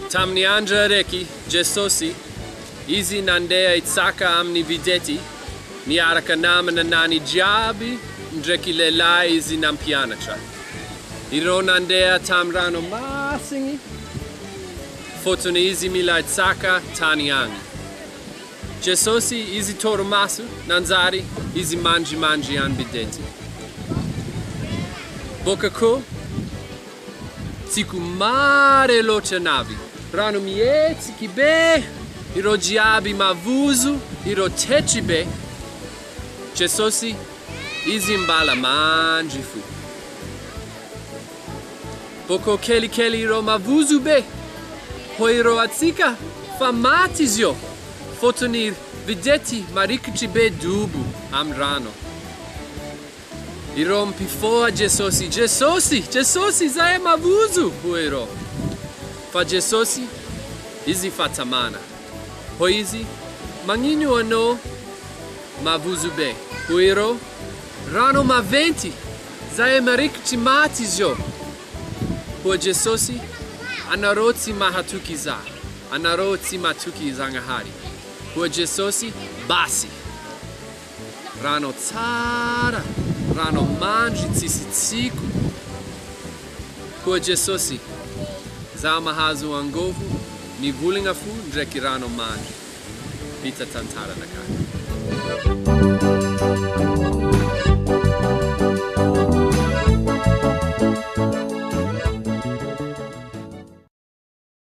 Tamni anja reki, Jesosi, izi nandea itsaka amni videti, niaraka namana nani jiaby, ndraiky lehilahy izy nampianatra. Ireo nandeha tamrano masigny, fotony izy mila itsaka tany agny. Jesosy izy torimaso, nanjary izy manji any videty. Boka ko, tsiku mare loatra navy. Rano mihetsiky be, ireo jiaby mavuzo, ireo tetry be. Jesosy, izy mbala mandry fo. Boko kelikely ireo mavuzo be, ho ireo atsika fa maty izy io. Fotony videty marikitry be dubo am rano. Ireo mpifoha Jesosy, Jesosy, zahay mavuzo, ho ireo. Fa Jesosy, izy fatamana. Ho izy, magnino anao mavuzo be. Ho ireo, rano maventy, zahay marikitry maty izy io. Ho Jesosy, anareo tsy mahatoky za, anareo tsy matoky Zagnahary. Ho Jesosy, basi. Rano tsara, rano mandry tsisy tsiko. Ho Jesosy, za mahazo angovo, mivolagna fo ndraiky rano mandry. Vita tantara nakany.